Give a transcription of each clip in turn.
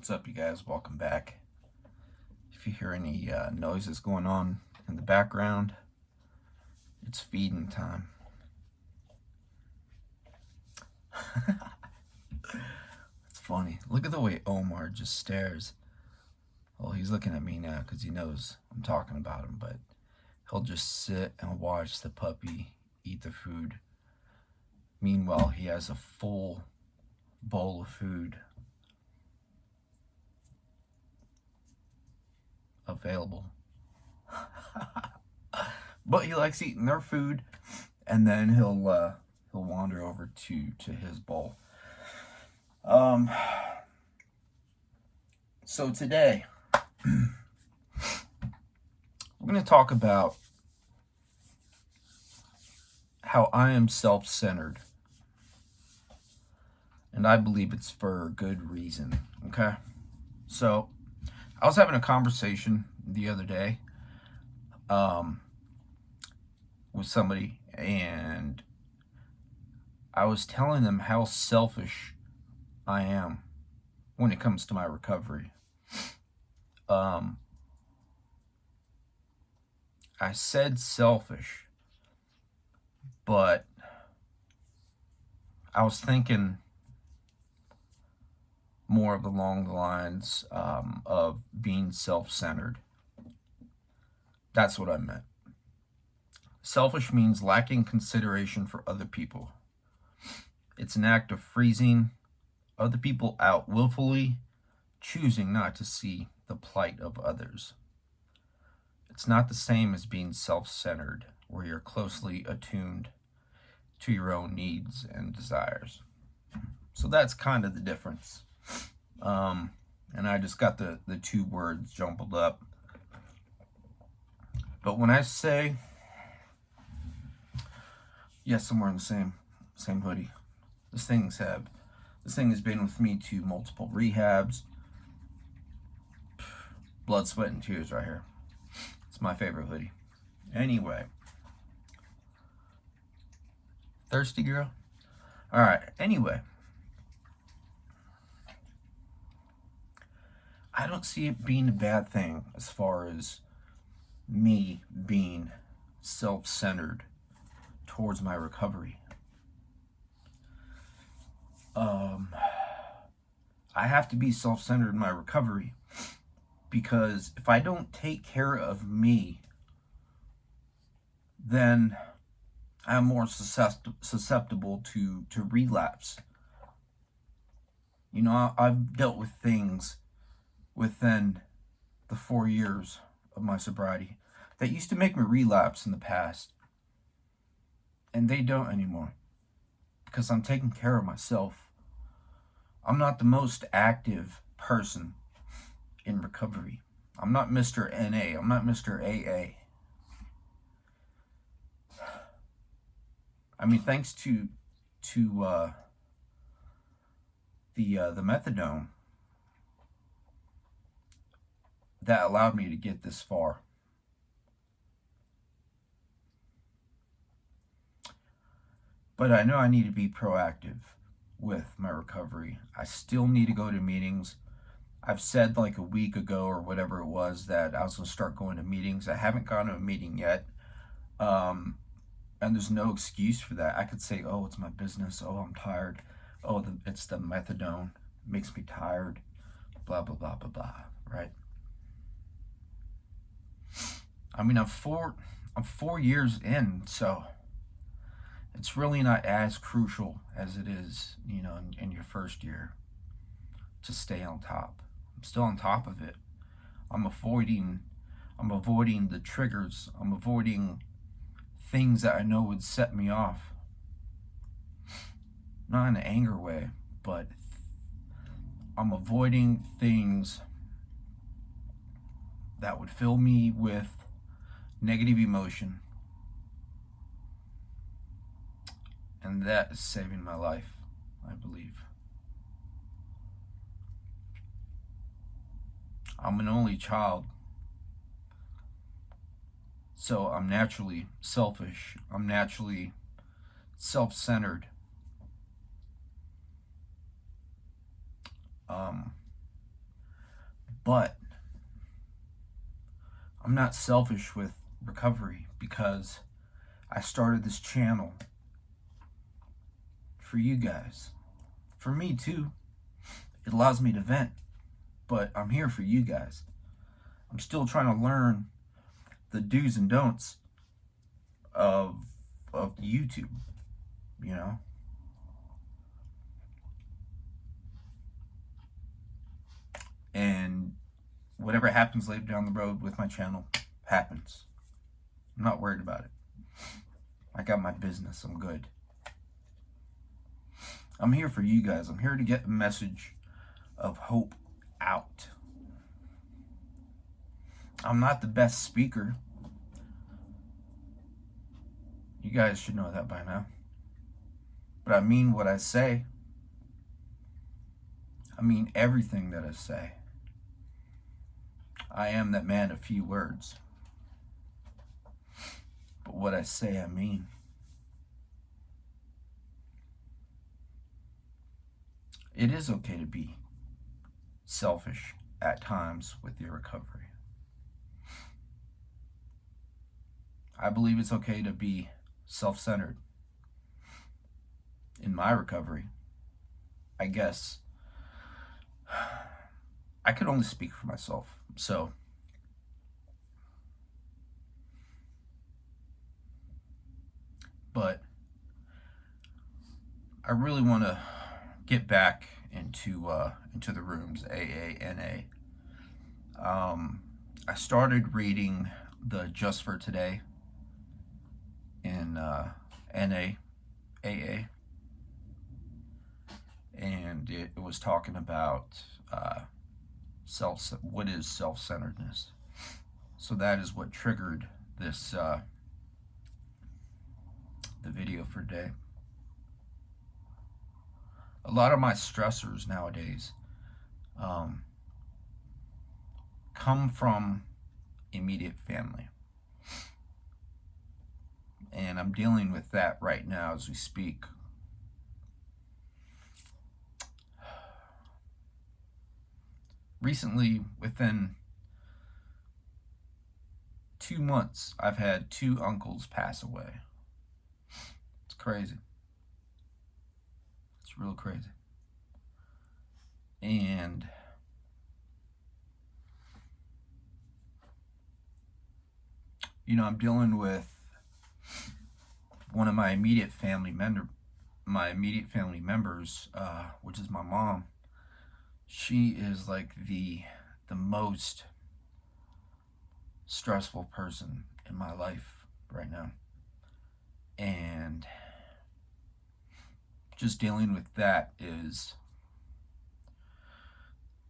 What's up, you guys? Welcome back. If you hear any noises going on in the background, it's feeding time. It's funny. Look at the way Omar just stares. Well, he's looking at me now because he knows I'm talking about him, but he'll just sit and watch the puppy eat the food. Meanwhile, he has a full bowl of food available. But he likes eating their food, and then he'll wander over to his bowl. So today we're going to talk about how I am self-centered, and I believe it's for a good reason. Okay, so I was having a conversation the other day with somebody, and I was telling them how selfish I am when it comes to my recovery. I said selfish, but I was thinking more along the lines of being self-centered. That's what I meant. Selfish means lacking consideration for other people. It's an act of freezing other people out, willfully choosing not to see the plight of others. It's not the same as being self-centered, where you're closely attuned to your own needs and desires. So that's kind of the difference. And I just got the two words jumbled up. But when I say, yes, I'm wearing the same hoodie. This thing has been with me to multiple rehabs. Blood, sweat, and tears right here. It's my favorite hoodie. Anyway. Thirsty girl? Alright, anyway. I don't see it being a bad thing as far as me being self-centered towards my recovery. I have to be self-centered in my recovery because if I don't take care of me, then I'm more susceptible to relapse. You know, I've dealt with things within the 4 years of my sobriety that used to make me relapse in the past, and they don't anymore because I'm taking care of myself. I'm not the most active person in recovery. I'm not Mr. NA. I'm not Mr. AA. I mean, thanks to the methadone, that allowed me to get this far. But I know I need to be proactive with my recovery. I still need to go to meetings. I've said like a week ago or whatever it was that I was going to start going to meetings. I haven't gone to a meeting yet. And there's no excuse for that. I could say, oh, it's my business. Oh, I'm tired. Oh, it's the methadone. It makes me tired. Blah, blah, blah, blah, blah. Right? I mean, I'm 4 years in, so it's really not as crucial as it is, you know, in your first year to stay on top. I'm still on top of it. I'm avoiding the triggers. I'm avoiding things that I know would set me off. Not in an anger way, but I'm avoiding things that would fill me with negative emotion. And that is saving my life, I believe. I'm an only child, so I'm naturally selfish. I'm naturally self-centered. But I'm not selfish with recovery because I started this channel for you guys. For me too. It allows me to vent, but I'm here for you guys. I'm still trying to learn the do's and don'ts of YouTube, you know. And whatever happens later down the road with my channel happens. I'm not worried about it. I got my business. I'm good. I'm here for you guys. I'm here to get a message of hope out. I'm not the best speaker. You guys should know that by now. But I mean what I say. I mean everything that I say. I am that man of few words. But what I say, I mean. It is okay to be selfish at times with your recovery. I believe it's okay to be self-centered in my recovery. I guess I could only speak for myself. So but I really want to get back into the rooms, AA, NA. I started reading the Just for Today in NA, AA, and it was talking about what is self-centeredness. So that is what triggered this the video for today. A lot of my stressors nowadays come from immediate family. And I'm dealing with that right now as we speak. Recently, within 2 months, I've had 2 uncles pass away. It's crazy. It's real crazy. And I'm dealing with one of my immediate family members, which is my mom. She is like the most stressful person in my life right now. And just dealing with that is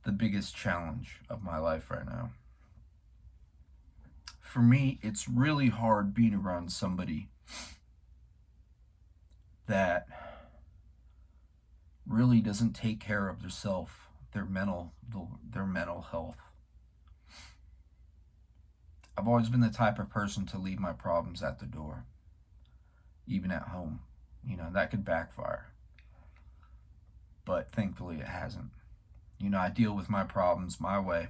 the biggest challenge of my life right now. For me, it's really hard being around somebody that really doesn't take care of themselves, their mental health. I've always been the type of person to leave my problems at the door, even at home. That could backfire. But thankfully it hasn't. I deal with my problems my way.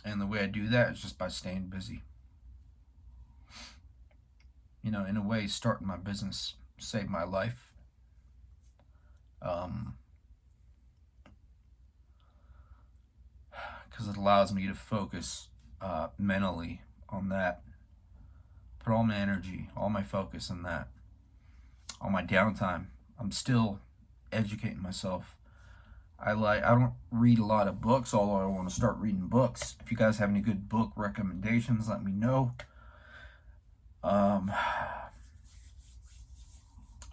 And the way I do that is just by staying busy. In a way, starting my business saved my life. Because it allows me to focus mentally on that. Put all my energy, all my focus on that. On my downtime, I'm still educating myself. I don't read a lot of books, although I want to start reading books. If you guys have any good book recommendations, let me know.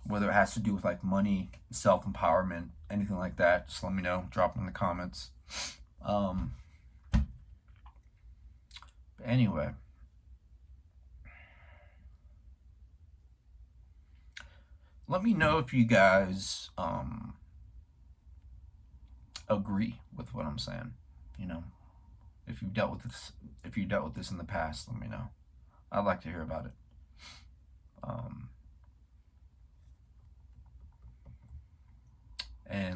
Whether it has to do with like money, self-empowerment, anything like that, just let me know. Drop them in the comments. But anyway, let me know if you guys agree with what I'm saying. If you've dealt with this in the past, let me know. I'd like to hear about it.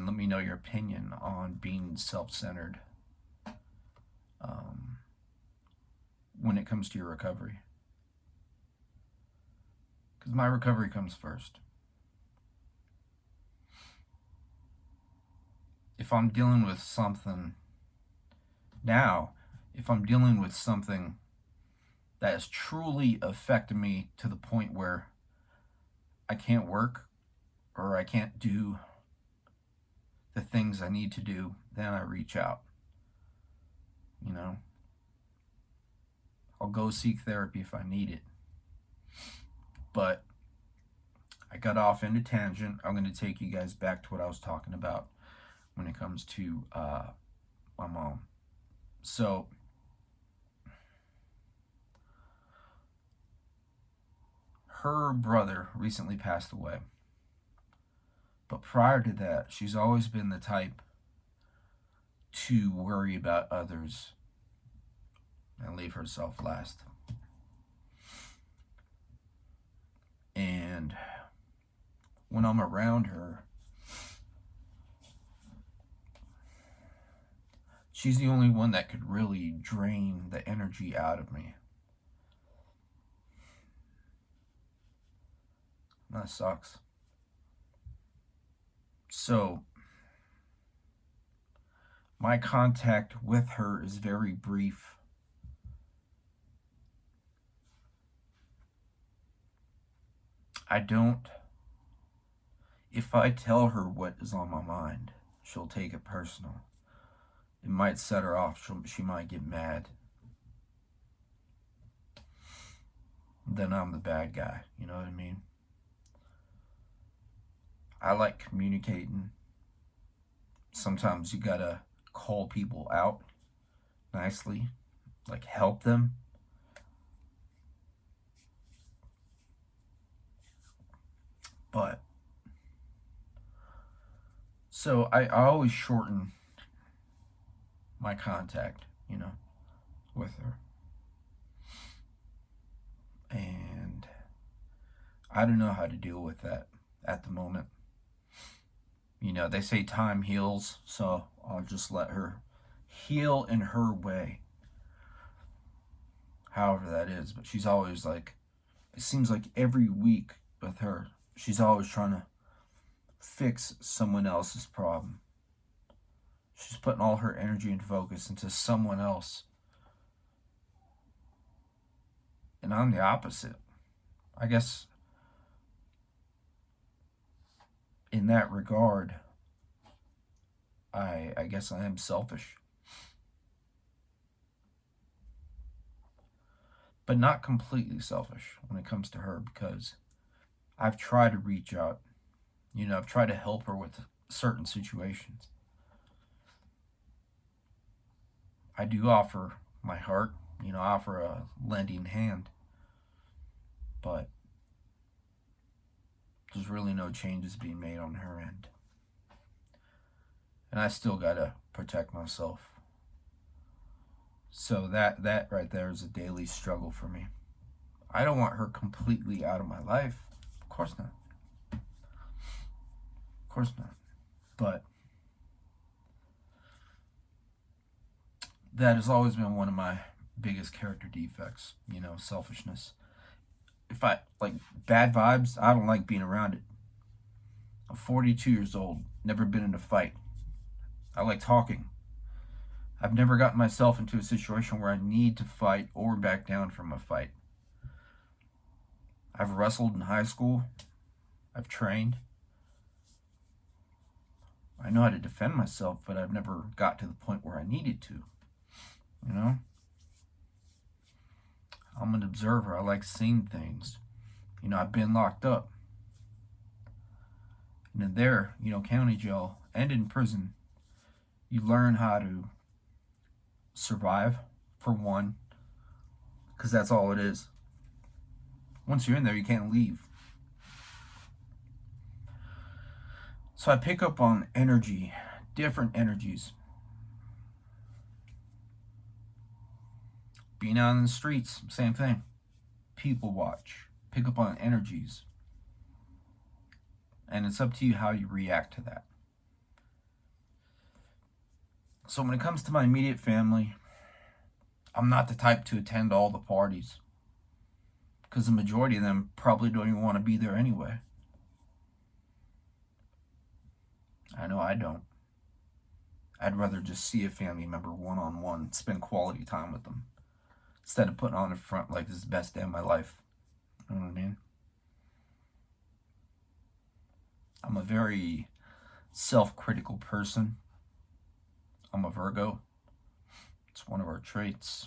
and let me know your opinion on being self-centered when it comes to your recovery. Because my recovery comes first. If I'm dealing with something now, if I'm dealing with something that has truly affected me to the point where I can't work or I can't do the things I need to do, then I reach out. You know, I'll go seek therapy if I need it. But I got off into tangent. I'm going to take you guys back to what I was talking about when it comes to my mom. So her brother recently passed away. But prior to that, she's always been the type to worry about others and leave herself last. And when I'm around her, she's the only one that could really drain the energy out of me. That sucks. So, my contact with her is very brief. If I tell her what is on my mind, she'll take it personal. It might set her off. She might get mad. Then I'm the bad guy. You know what I mean? I like communicating. Sometimes you gotta call people out nicely, like help them. But so I always shorten my contact, with her. And I don't know how to deal with that at the moment. They say time heals, so I'll just let her heal in her way. However that is. But she's always like, it seems like every week with her, she's always trying to fix someone else's problem. She's putting all her energy and focus into someone else. And I'm the opposite. I guess in that regard, I guess I am selfish. But not completely selfish when it comes to her, because I've tried to reach out. I've tried to help her with certain situations. I do offer my heart, offer a lending hand. But there's really no changes being made on her end. And I still gotta protect myself. So that right there is a daily struggle for me. I don't want her completely out of my life. Of course not. Of course not. But that has always been one of my biggest character defects, selfishness. If I like bad vibes, I don't like being around it. I'm 42 years old, never been in a fight. I like talking. I've never gotten myself into a situation where I need to fight or back down from a fight. I've wrestled in high school. I've trained. I know how to defend myself, but I've never got to the point where I needed to. I'm an observer. I like seeing things. I've been locked up. And in there, county jail and in prison, you learn how to survive, for one, because that's all it is. Once you're in there, you can't leave. So I pick up on energy, different energies. Being out in the streets, same thing. People watch, pick up on energies. And it's up to you how you react to that. So when it comes to my immediate family, I'm not the type to attend all the parties, because the majority of them probably don't even want to be there anyway. I know I don't. I'd rather just see a family member one-on-one, spend quality time with them, instead of putting on a front like this is the best day of my life. You know what I mean? I'm a very self-critical person. I'm a Virgo. It's one of our traits.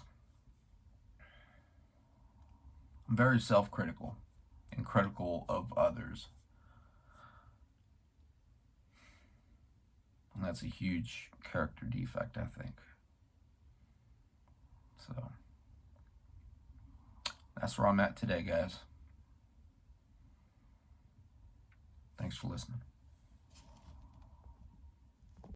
I'm very self-critical and critical of others. And that's a huge character defect, I think. So, that's where I'm at today, guys. Thanks for listening.